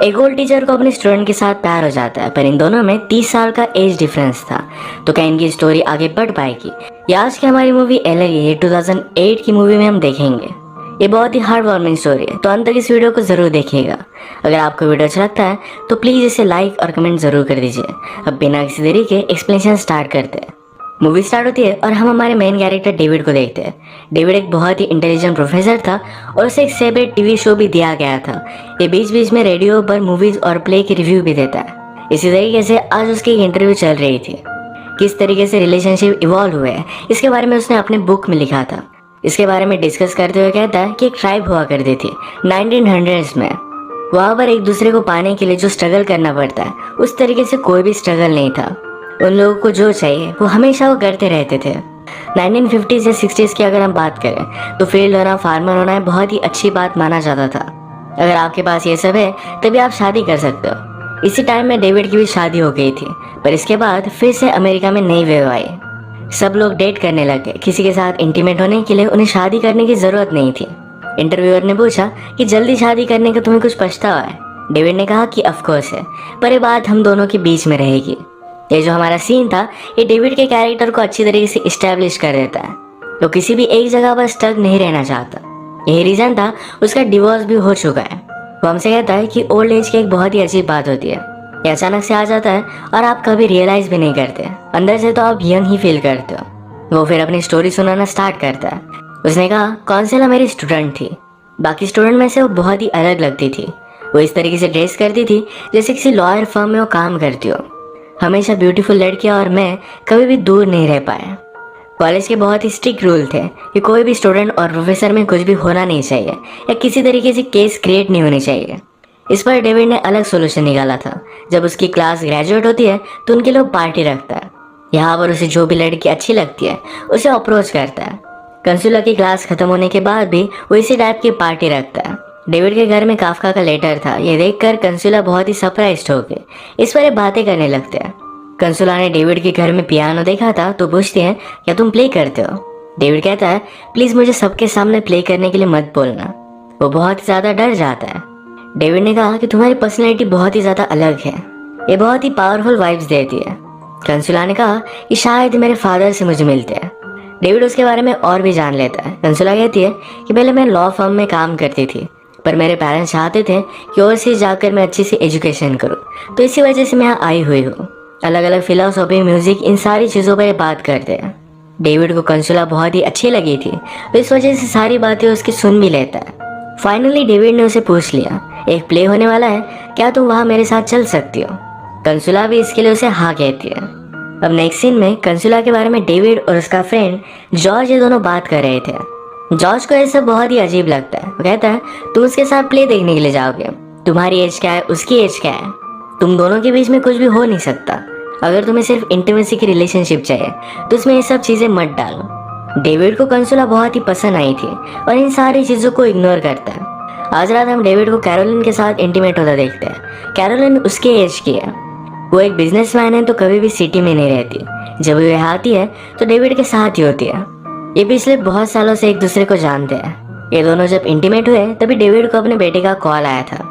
एक old teacher को अपने स्टूडेंट के साथ प्यार हो जाता है, पर इन दोनों में 30 साल का एज डिफरेंस था। तो क्या इनकी स्टोरी आगे बढ़ पाएगी? ये आज की हमारी मूवी एलर, ये 2008 की मूवी में हम देखेंगे। ये बहुत ही हार्ट वार्मिंग स्टोरी है, तो अंत तक इस वीडियो को जरूर देखिएगा। अगर आपको वीडियो अच्छा लगता है तो प्लीज इसे लाइक और कमेंट जरूर कर दीजिए। अब बिना किसी देरी के एक्सप्लेनेशन स्टार्ट करते हैं। मूवी स्टार्ट होती है और हम हमारे मेन कैरेक्टर डेविड को देखते हैं। डेविड एक बहुत ही इंटेलिजेंट प्रोफेसर था और उसे एक सेपरेट टीवी शो भी दिया गया था। ये बीच बीच में रेडियो पर मूवीज और प्ले की रिव्यू भी देता है। इसी तरीके से आज उसकी एक इंटरव्यू चल रही थी। किस तरीके से रिलेशनशिप इवॉल्व हुए इसके बारे में उसने अपने बुक में लिखा था। इसके बारे में डिस्कस करते हुए कहता है कि एक ट्राइब हुआ करती थी 1900s में। वहाँ पर एक दूसरे को पाने के लिए जो स्ट्रगल करना पड़ता है, उस तरीके से कोई भी स्ट्रगल नहीं था। उन लोगों को जो चाहिए वो हमेशा वो करते रहते थे। 1950s या 60s की अगर हम बात करें तो फील्ड होना, फार्मर होना बहुत ही अच्छी बात माना जाता था। अगर आपके पास ये सब है तभी आप शादी कर सकते हो। इसी टाइम में डेविड की भी शादी हो गई थी, पर इसके बाद फिर से अमेरिका में नई वेव आई। सब लोग डेट करने लगे। किसी के साथ इंटीमेट होने के लिए उन्हें शादी करने की जरूरत नहीं थी। इंटरव्यूअर ने पूछा कि जल्दी शादी करने का तुम्हें कुछ पछतावा है? डेविड ने कहा कि ऑफकोर्स है, पर ये बात हम दोनों के बीच में रहेगी। ये जो हमारा सीन था, ये डेविड के कैरेक्टर को अच्छी तरीके से इस्टेब्लिश कर देता है। तो किसी भी एक जगह पर स्टक नहीं रहना चाहता। यही रीजन था उसका डिवोर्स भी हो चुका है। वो हमसे कहता है कि ओल्ड एज की एक बहुत ही अजीब बात होती है। ये अचानक से आ जाता है और आप कभी रियलाइज भी नहीं करते। अंदर से तो आप यंग ही फील करते हो। वो फिर अपनी स्टोरी सुनाना स्टार्ट करता है। उसने कहा कौंसिला मेरी स्टूडेंट थी। बाकी स्टूडेंट में से वो बहुत ही अलग लगती थी। वो इस तरीके से ड्रेस करती थी जैसे किसी लॉयर फर्म में वो काम करती हो। हमेशा ब्यूटीफुल लड़कियां और मैं कभी भी दूर नहीं रह पाए। कॉलेज के बहुत ही स्ट्रिक्ट रूल थे कि कोई भी स्टूडेंट और प्रोफेसर में कुछ भी होना नहीं चाहिए या किसी तरीके से केस क्रिएट नहीं होनी चाहिए। इस पर डेविड ने अलग सोल्यूशन निकाला था। जब उसकी क्लास ग्रेजुएट होती है तो उनके लिए पार्टी रखता है। यहाँ पर उसे जो भी लड़की अच्छी लगती है उसे अप्रोच करता है। कंसुला की क्लास खत्म होने के बाद भी वो इसी टाइप की पार्टी रखता है। डेविड के घर में काफका का लेटर था। ये देखकर कंसुला बहुत ही सरप्राइज्ड हो गई। इस पर बातें करने लगते हैं। कंसुला ने डेविड के घर में पियानो देखा था तो पूछती है क्या तुम प्ले करते हो? डेविड कहता है प्लीज मुझे सबके सामने प्ले करने के लिए मत बोलना। वो बहुत ही ज्यादा डर जाता है। डेविड ने कहा कि तुम्हारी पर्सनैलिटी बहुत ही ज्यादा अलग है, ये बहुत ही पावरफुल वाइब्स देती है। कंसुला ने कहा कि शायद मेरे फादर से मुझे मिलते हैं। डेविड उसके बारे में और भी जान लेता है। कंसुला कहती है कि पहले मैं लॉ फर्म में काम करती थी, पर मेरे पेरेंट्स चाहते थे कि ओवरसीज जाकर मैं अच्छी सी एजुकेशन करूं, तो इसी वजह से मैं यहाँ आई हुई हूँ। अलग अलग फिलोसॉफी, म्यूजिक, इन सारी चीज़ों पर बात करते हैं। डेविड को कंसुला बहुत ही अच्छी लगी थी, तो इस वजह से सारी बातें उसकी सुन भी लेता है। फाइनली डेविड ने उसे पूछ लिया एक प्ले होने वाला है, क्या तुम वहाँ मेरे साथ चल सकती हो? कंसुला भी इसके लिए उसे हाँ कहती है। अब नेक्स्ट सीन में कंसुला के बारे में डेविड और उसका फ्रेंड जॉर्ज ये दोनों बात कर रहे थे। जॉर्ज को ये सब बहुत ही अजीब लगता है। वो कहता है तुम उसके साथ प्ले देखने के लिए जाओगे, तुम्हारी एज क्या है, उसकी एज क्या है, तुम दोनों के बीच में कुछ भी हो नहीं सकता। अगर तुम्हें सिर्फ इंटीमेसी की रिलेशनशिप चाहिए तो उसमें ये सब चीजें मत डालो। डेविड को कंसुला बहुत ही पसंद आई थी और इन सारी चीजों को इग्नोर करता है। आज रात हम डेविड को कैरोलिन के साथ इंटीमेट होता देखते हैं। कैरोलिन उसके एज की है। वो एक बिजनेसमैन है तो कभी भी सिटी में नहीं रहती। जब वो यहाँ आती है तो डेविड के साथ ही होती है। ये पिछले बहुत सालों से एक दूसरे को जानते हैं। ये दोनों जब इंटीमेट हुए तभी डेविड को अपने बेटे का कॉल आया था।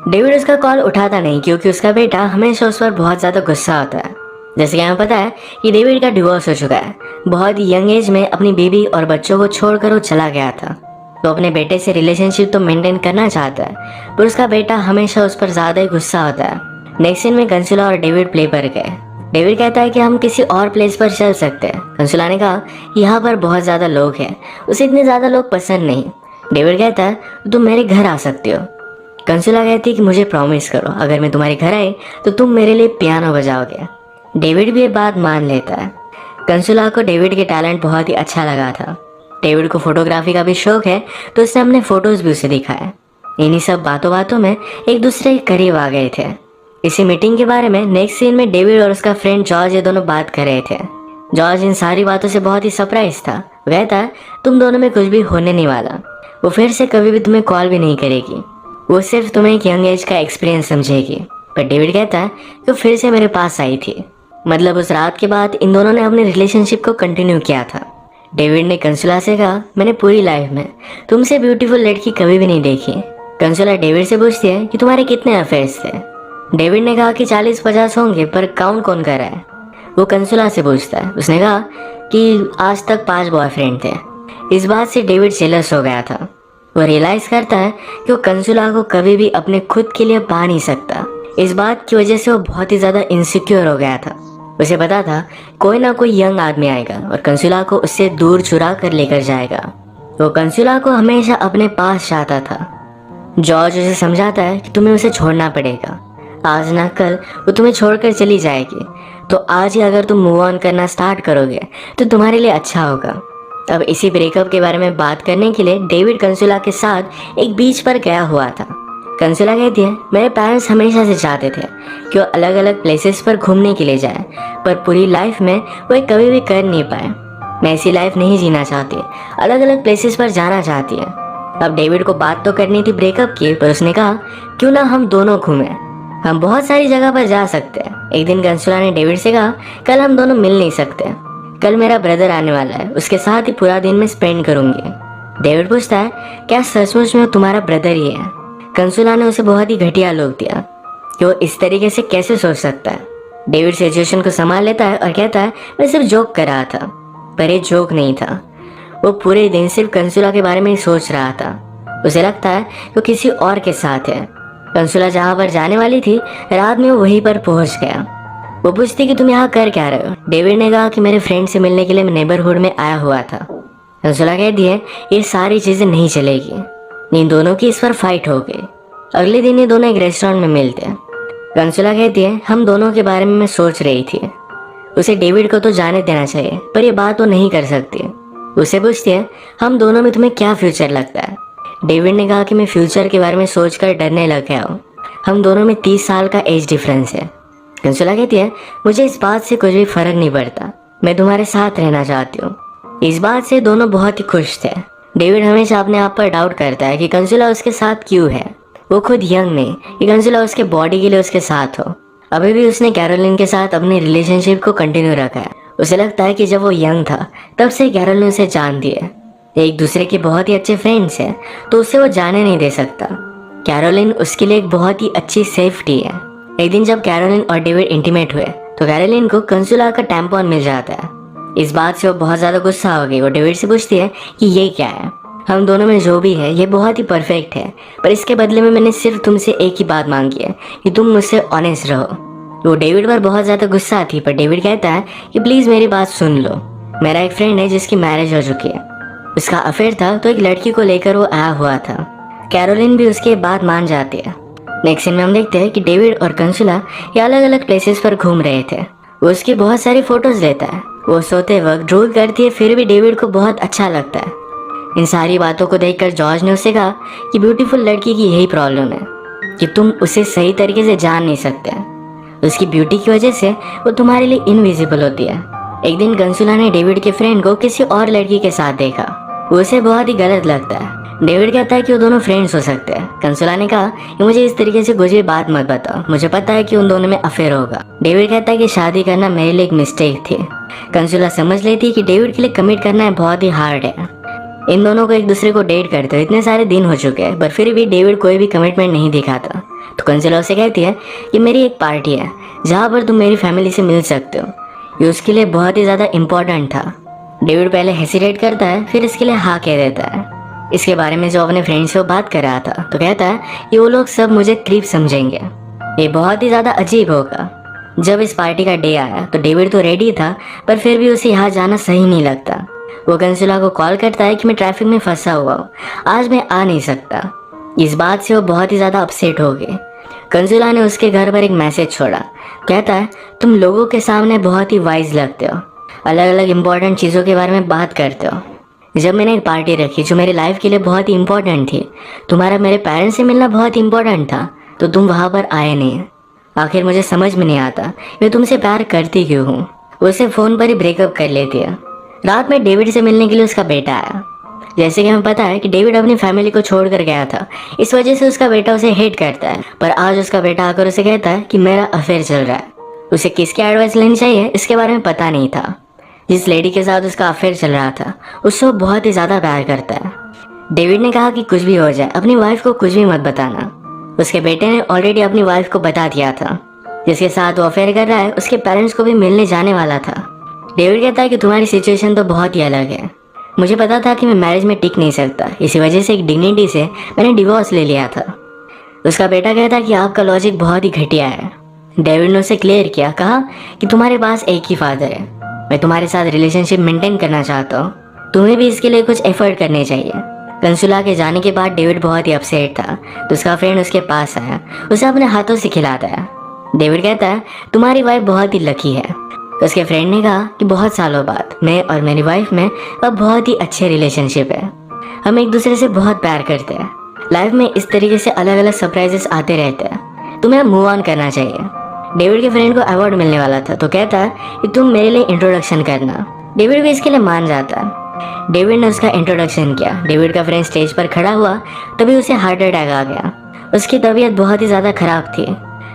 डेविड उसका कॉल उठाता नहीं क्योंकि उसका बेटा हमेशा उस पर बहुत ज्यादा गुस्सा होता है। जैसे कि हमें पता है कि डेविड का डिवोर्स हो चुका है। बहुत यंग एज में अपनी बीवी और बच्चों को छोड़कर वो चला गया था। तो अपने बेटे से रिलेशनशिप तो मेंटेन करना चाहता है, पर उसका बेटा हमेशा उस पर ज्यादा ही गुस्सा होता है। नेक्स्ट सीन में कंसुला और डेविड प्ले पर गए। डेविड कहता है कि हम किसी और प्लेस पर चल सकते हैं। कंसुला ने कहा यहाँ पर बहुत ज्यादा लोग हैं, उसे इतने ज्यादा लोग पसंद नहीं। डेविड कहता है तुम मेरे घर आ सकते हो। कंसुला कहती है कि मुझे प्रॉमिस करो अगर मैं तुम्हारे घर आई तो तुम मेरे लिए पियानो बजाओगे। डेविड भी ये बात मान लेता है। कंसुला को डेविड के टैलेंट बहुत ही अच्छा लगा था। डेविड को फोटोग्राफी का भी शौक है तो उसने अपने फोटोज भी उसे दिखाए। इन्हीं सब बातों में एक दूसरे के करीब आ गए थे। इसी मीटिंग के बारे में नेक्स्ट सीन में डेविड और उसका फ्रेंड जॉर्ज ये दोनों बात कर रहे थे। जॉर्ज इन सारी बातों से बहुत ही सरप्राइज था। वो कहता है तुम दोनों में कुछ भी होने नहीं वाला। वो फिर से कभी भी तुम्हें कॉल भी नहीं करेगी। वो सिर्फ तुम्हें एक यंग एज का एक्सपीरियंस समझेगी। पर डेविड कहता है कि वो फिर से मेरे पास आई थी। मतलब उस रात के बाद इन दोनों ने अपने रिलेशनशिप को कंटिन्यू किया था। डेविड ने कंसुला से कहा मैंने पूरी लाइफ में तुमसे ब्यूटीफुल लड़की कभी भी नहीं देखी। कंसुला डेविड से पूछती है कि तुम्हारे कितने अफेयर्स थे। डेविड ने कहा कि 40-50 होंगे, पर काउंट कौन कर रहा है। वो कंसुला से पूछता है। उसने कहा कि आज तक 5 बॉयफ्रेंड थे। इस बात से डेविड जेलस हो गया था। वो रियलाइज करता है कि वो कंसुला को कभी भी अपने खुद के लिए पा नहीं सकता। इस बात की वजह से वो बहुत ही ज्यादा इनसिक्योर हो गया था। उसे पता था कोई ना कोई यंग आदमी आएगा और कंसुला को उससे दूर चुरा कर लेकर जाएगा। वो कंसुला को हमेशा अपने पास चाहता था। जॉर्ज उसे समझाता है कि तुम्हें उसे छोड़ना पड़ेगा, आज ना कल वो तुम्हें छोड़कर चली जाएगी, तो आज ही अगर तुम मूव ऑन करना स्टार्ट करोगे तो तुम्हारे लिए अच्छा होगा। अब इसी ब्रेकअप के बारे में बात करने के लिए डेविड कंसुला के साथ एक बीच पर गया हुआ था। कंसुला कहती है, मेरे पेरेंट्स हमेशा से चाहते थे कि वो अलग अलग प्लेसेस पर घूमने के लिए जाए, पर पूरी लाइफ में वो कभी भी कर नहीं पाए। मैं ऐसी लाइफ नहीं जीना चाहती, अलग अलग प्लेसेस पर जाना चाहती है। अब डेविड को बात तो करनी थी ब्रेकअप की, पर उसने कहा क्यों ना हम दोनों घूमें, हम बहुत सारी जगह पर जा सकते हैं। एक दिन कंसुला ने डेविड से कहा, कल हम दोनों मिल नहीं सकते, कल मेरा ब्रदर आने वाला है, उसके साथ ही पूरा दिन मैं स्पेंड करूंगी। डेविड पूछता है, क्या सचमुच में तुम्हारा ब्रदर ही है? कंसुला ने उसे बहुत ही घटिया लुक दिया कि वो इस तरीके से कैसे सोच सकता है। डेविड सिचुएशन को संभाल लेता है और कहता है, मैं सिर्फ जोक कर रहा था, पर ये जोक नहीं था। वो पूरे दिन सिर्फ कंसुला के बारे में ही सोच रहा था। उसे लगता है वो किसी और के साथ है। कंसुला जहाँ पर जाने वाली थी, रात में वो वहीं पर पहुंच गया। वो पूछती कि तुम यहाँ कर क्या रहे हो? डेविड ने कहा कि मेरे फ्रेंड से मिलने के लिए मैं नेबरहुड में आया हुआ था। कंसुला कहती है, ये सारी चीजें नहीं चलेगी। इन दोनों की इस पर फाइट हो गई। अगले दिन ये दोनों एक रेस्टोरेंट में मिलते हैं। कंसुला कहती है, हम दोनों के बारे में मैं सोच रही थी, उसे डेविड को तो जाने देना चाहिए, पर ये बात वो नहीं कर सकती। उसे पूछती है, हम दोनों में तुम्हें क्या फ्यूचर लगता है? डेविड ने कहा कि मैं फ्यूचर के बारे में सोचकर डरने लग गया हूँ, हम दोनों में 30 साल का एज डिफरेंस है। कंसुला कहती है, मुझे इस बात से कुछ भी फर्क नहीं पड़ता, मैं तुम्हारे साथ रहना चाहती हूँ। इस बात से दोनों बहुत ही खुश थे। डेविड हमेशा अपने आप पर डाउट करता है कि कंसुला उसके साथ क्यों है। वो खुद यंग नहीं कि कंसुला उसके बॉडी के लिए उसके साथ हो। अभी भी उसने कैरोलिन के साथ अपनी रिलेशनशिप को कंटिन्यू रखा है। उसे लगता है कि जब वो यंग था तब से कैरोलिन उसे जानती है, एक दूसरे के बहुत ही अच्छे फ्रेंड्स हैं, तो उसे वो जाने नहीं दे सकता। कैरोलिन उसके लिए एक बहुत ही अच्छी सेफ्टी है। एक दिन जब कैरोलिन और डेविड इंटीमेट हुए तो कैरोलिन को कंसुला का टैम्पॉन मिल जाता है। इस बात से वो बहुत ज्यादा गुस्सा हो गई। वो डेविड से पूछती है कि ये क्या है? हम दोनों में जो भी है ये बहुत ही परफेक्ट है, पर इसके बदले में मैंने सिर्फ तुमसे एक ही बात मांगी है कि तुम मुझसे ऑनेस्ट रहो। वो डेविड पर बहुत ज्यादा गुस्सा थी, पर डेविड कहता है कि प्लीज मेरी बात सुन लो। मेरा एक फ्रेंड है जिसकी मैरिज हो चुकी है, उसका अफेयर था तो एक लड़की को लेकर वो आया हुआ था। कैरोलिन भी उसकी बात मान जाती है। नेक्स्ट सीन में हम देखते हैं कि डेविड और कंसुला ये अलग अलग प्लेसेस पर घूम रहे थे। वो उसकी बहुत सारी फोटोज लेता है। वो सोते वक्त ड्रोल करती है, फिर भी डेविड को बहुत अच्छा लगता है। इन सारी बातों को देखकर जॉर्ज ने उससे कहा कि ब्यूटीफुल लड़की की यही प्रॉब्लम है कि तुम उसे सही तरीके से जान नहीं सकते। उसकी ब्यूटी की वजह से वो तुम्हारे लिए इनविजिबल होती है। एक दिन कंसुला ने डेविड के फ्रेंड को किसी और लड़की के साथ देखा। वो उसे बहुत ही गलत लगता है। डेविड कहता है कि वो दोनों फ्रेंड्स हो सकते हैं। कंसुला ने कहा कि मुझे इस तरीके से कुछ भी बात मत बताओ, मुझे पता है कि उन दोनों में अफेयर होगा। डेविड कहता है कि शादी करना मेरे लिए एक मिस्टेक थी। कंसुला समझ लेती है कि डेविड के लिए कमिट करना बहुत ही हार्ड है। इन दोनों को एक दूसरे को डेट करते हुए इतने सारे दिन हो चुके हैं, पर फिर भी डेविड कोई भी कमिटमेंट नहीं दिखाता। तो कंसुला उसे कहती है कि मेरी एक पार्टी है जहाँ पर तुम मेरी फैमिली से मिल सकते हो। ये उसके लिए बहुत ही ज़्यादा इम्पोर्टेंट था। डेविड पहले हेसिटेट करता है, फिर इसके लिए हाँ कह देता है। इसके बारे में जो अपने फ्रेंड से वो बात कर रहा था, तो कहता है कि वो लोग सब मुझे क्रीप समझेंगे, ये बहुत ही ज़्यादा अजीब होगा। जब इस पार्टी का डे आया तो डेविड तो रेडी था, पर फिर भी उसे यहाँ जाना सही नहीं लगता। वो कंसुला को कॉल करता है कि मैं ट्रैफिक में फंसा हुआ हूँ, आज मैं आ नहीं सकता। इस बात से वो बहुत ही ज़्यादा अपसेट हो गए। कंसुला ने उसके घर पर एक मैसेज छोड़ा। कहता है, तुम लोगों के सामने बहुत ही वाइज लगते हो, अलग अलग इम्पोर्टेंट चीज़ों के बारे में बात करते हो। जब मैंने एक पार्टी रखी जो मेरी लाइफ के लिए बहुत ही इम्पोर्टेंट थी, तुम्हारा मेरे पेरेंट्स से मिलना बहुत इम्पोर्टेंट था, तो तुम वहाँ पर आए नहीं। आखिर मुझे समझ में नहीं आता मैं तुमसे प्यार करती क्यों हूँ। उसे फ़ोन पर ही ब्रेकअप कर लेती है। रात में डेविड से मिलने के लिए उसका बेटा आया। जैसे कि हमें पता है कि डेविड अपनी फैमिली को छोड़कर गया था, इस वजह से उसका बेटा उसे हेट करता है। पर आज उसका बेटा आकर उसे कहता है कि मेरा अफेयर चल रहा है। उसे किसकी एडवाइस लेनी चाहिए इसके बारे में पता नहीं था। जिस लेडी के साथ उसका अफेयर चल रहा था उससे वो बहुत ही ज़्यादा प्यार करता है। डेविड ने कहा कि कुछ भी हो जाए अपनी वाइफ को कुछ भी मत बताना। उसके बेटे ने ऑलरेडी अपनी वाइफ को बता दिया था, जिसके साथ वो अफेयर कर रहा है उसके पेरेंट्स को भी मिलने जाने वाला था। डेविड कहता है कि तुम्हारी सिचुएशन तो बहुत ही अलग है, मुझे पता था कि मैं मैरिज में टिक नहीं सकता, इसी वजह से एक डिग्निटी से मैंने डिवोर्स ले लिया था। उसका बेटा कहता है कि आपका लॉजिक बहुत ही घटिया है। डेविड ने उसे क्लियर किया, कहा कि तुम्हारे पास एक ही फादर है, मैं तुम्हारे साथ रिलेशनशिप मेंटेन करना चाहता हूँ, तुम्हें भी इसके लिए कुछ एफर्ट करने चाहिए। कंसुला के जाने के बाद डेविड बहुत ही अपसेट था, तो उसका फ्रेंड उसके पास आया, उसे अपने हाथों से खिलाता है। डेविड कहता है तुम्हारी वाइफ बहुत ही लकी है। उसके फ्रेंड ने कहा कि बहुत सालों बाद मैं और मेरी वाइफ में अब बहुत ही अच्छे रिलेशनशिप है, हम एक दूसरे से बहुत प्यार करते हैं, लाइफ में इस तरीके से अलग अलग सरप्राइजेस आते रहते हैं, तुम्हें मूव ऑन करना चाहिए। डेविड के फ्रेंड को अवार्ड मिलने वाला था, तो कहता है कि तुम मेरे लिए इंट्रोडक्शन करना। डेविड भी इसके लिए मान जाता है। डेविड ने उसका इंट्रोडक्शन किया। डेविड का फ्रेंड स्टेज पर खड़ा हुआ, तभी उसे हार्ट अटैक आ गया। उसकी तबीयत बहुत ही ज़्यादा खराब थी।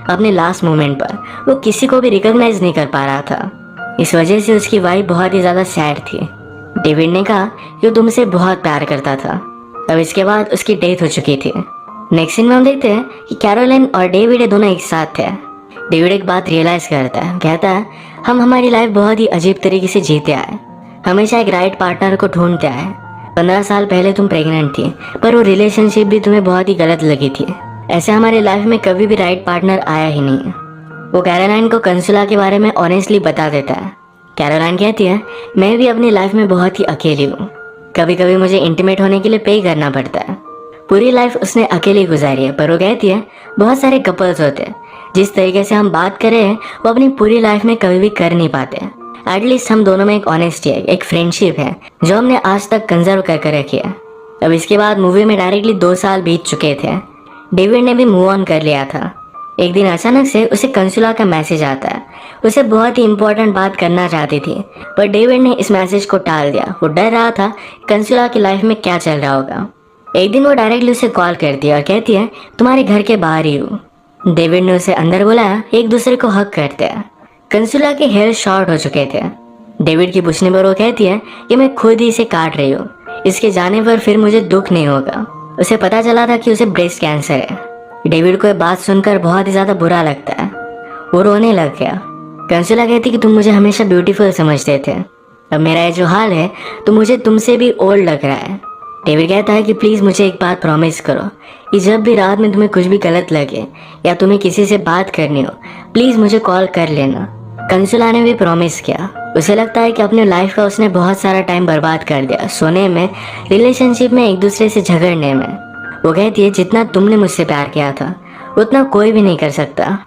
अपने लास्ट मोमेंट पर वो किसी को भी रिकॉग्नाइज नहीं कर पा रहा था, इस वजह से उसकी वाइफ बहुत ही ज़्यादा सैड थी। डेविड ने कहा कि वो तुमसे बहुत प्यार करता था। अब इसके बाद उसकी डेथ हो चुकी थी। नेक्स्ट सीन में हम देखते हैं कि कैरोलाइन और डेविड दोनों एक साथ थे। डेविड एक बात रियलाइज़ करता है, कहता है हम हमारी लाइफ बहुत ही अजीब तरीके से जीते आए, हमेशा एक राइट पार्टनर को ढूंढते आए। 15 साल पहले तुम प्रेग्नेंट थी, पर वो रिलेशनशिप भी तुम्हें बहुत ही गलत लगी थी। ऐसे हमारे लाइफ में कभी भी राइट पार्टनर आया ही नहीं। वो कैरोलाइन को कंसुला के बारे में ऑनेस्टली बता देता है। कैरोलाइन कहती है मैं भी अपनी लाइफ में बहुत ही अकेली हूँ, कभी कभी मुझे इंटीमेट होने के लिए पे करना पड़ता है। पूरी लाइफ उसने अकेली गुजारी है, पर वो कहती है बहुत सारे कपल्स होते हैं जिस तरीके से हम बात कर रहे हैं वो अपनी पूरी लाइफ में कभी भी कर नहीं पाते। एटलीस्ट हम दोनों में एक ऑनेस्टी है, एक फ्रेंडशिप है जो हमने आज तक कंजर्व करके रखी है। अब इसके बाद मूवी में डायरेक्टली 2 साल बीत चुके थे। डेविड ने भी मूव ऑन कर लिया था। एक दिन अचानक से उसे कंसुला का मैसेज आता है। उसे बहुत ही इंपॉर्टेंट बात करना चाहती थी, पर डेविड ने इस मैसेज को टाल दिया। वो डर रहा था कंसुला की लाइफ में क्या चल रहा होगा। एक दिन वो डायरेक्टली उसे कॉल करती है और कहती है तुम्हारे घर के बाहर ही हूँ। डेविड ने उसे अंदर बुलाया, एक दूसरे को हक करते हैं। कंसुला के हेयर शॉर्ट हो चुके थे। डेविड की पूछने पर वो कहती है कि मैं खुद ही इसे काट रही हूँ, इसके जाने पर फिर मुझे दुख नहीं होगा। उसे पता चला था कि उसे ब्रेस्ट कैंसर है। डेविड को ये बात सुनकर बहुत ही ज़्यादा बुरा लगता है, वो रोने लग गया। कंसुला कहती कि तुम मुझे हमेशा ब्यूटीफुल समझते थे, अब मेरा ये जो हाल है तो मुझे तुमसे भी ओल्ड लग रहा है। डेविड कहता है कि प्लीज़ मुझे एक बात प्रॉमिस करो कि जब भी रात में तुम्हें कुछ भी गलत लगे या तुम्हें किसी से बात करनी हो, प्लीज़ मुझे कॉल कर लेना। कंसुला ने भी प्रॉमिस किया। उसे लगता है कि अपने लाइफ का उसने बहुत सारा टाइम बर्बाद कर दिया सोने में, रिलेशनशिप में, एक दूसरे से झगड़ने में। वो कहती है जितना तुमने मुझसे प्यार किया था उतना कोई भी नहीं कर सकता।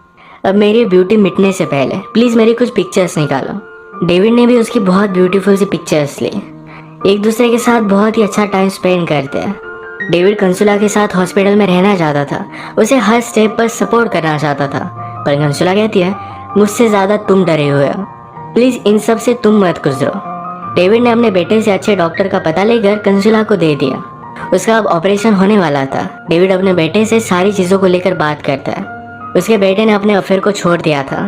अब मेरी ब्यूटी मिटने से पहले प्लीज़ मेरी कुछ पिक्चर्स निकालो। डेविड ने भी उसकी बहुत ब्यूटीफुल सी पिक्चर्स ली। एक दूसरे के साथ बहुत ही अच्छा टाइम स्पेंड करते हैं। डेविड कंसुला के साथ हॉस्पिटल में रहना चाहता था, उसे हर स्टेप पर सपोर्ट करना चाहता था, पर कंसुला कहती है मुझसे ज़्यादा तुम डरे हुए हो, प्लीज़ इन सब से तुम मत गुजरो। डेविड ने अपने बेटे से अच्छे डॉक्टर का पता लेकर कंसुला को दे दिया। उसका अब ऑपरेशन होने वाला था। डेविड अपने बेटे से सारी चीज़ों को लेकर बात करता है। उसके बेटे ने अपने अफेयर को छोड़ दिया था,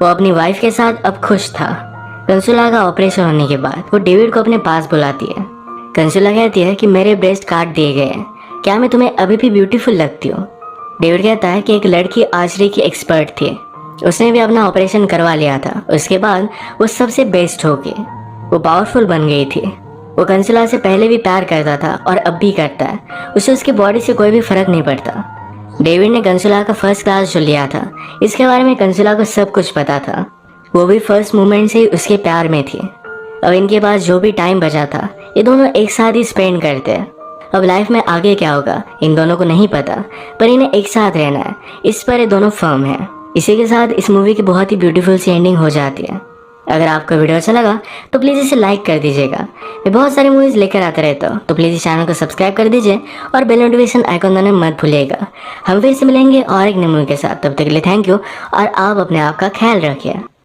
वो अपनी वाइफ के साथ अब खुश था। कंसुला का ऑपरेशन होने के बाद वो डेविड को अपने पास बुलाती है। कंसुला कहती है कि मेरे ब्रेस्ट काट दिए गए हैं, क्या मैं तुम्हें अभी भी ब्यूटीफुल लगती हूँ? डेविड कहता है कि एक लड़की आर्चरी की एक्सपर्ट थी, उसने भी अपना ऑपरेशन करवा लिया था। उसके बाद वो सबसे बेस्ट हो गई, वो पावरफुल बन गई थी। वो कंसुला से पहले भी प्यार करता था और अब भी करता है, उसे उसकी बॉडी से कोई भी फर्क नहीं पड़ता। डेविड ने कंसुला का फर्स्ट क्लास जो लिया था, इसके बारे में कंसुला को सब कुछ पता था। वो भी फर्स्ट मोमेंट से ही उसके प्यार में थी। अब इनके पास जो भी टाइम बचा था ये दोनों एक साथ ही स्पेंड करते हैं। अब लाइफ में आगे क्या होगा इन दोनों को नहीं पता, पर इन्हें एक साथ रहना है, इस पर ये दोनों फर्म है। इसी के साथ इस मूवी की बहुत ही ब्यूटीफुल सी एंडिंग हो जाती है। अगर आपको वीडियो अच्छा लगा तो प्लीज़ इसे लाइक कर दीजिएगा। मैं बहुत सारी मूवीज़ लेकर आता रहता हूँ, तो प्लीज़ इस चैनल को सब्सक्राइब कर दीजिए और बेल नोटिफिकेशन आइकन दबाना मत भूलिएगा। हम फिर से मिलेंगे और एक नई मूवी के साथ, तब तक के लिए थैंक यू और आप अपने आप का ख्याल रखिए।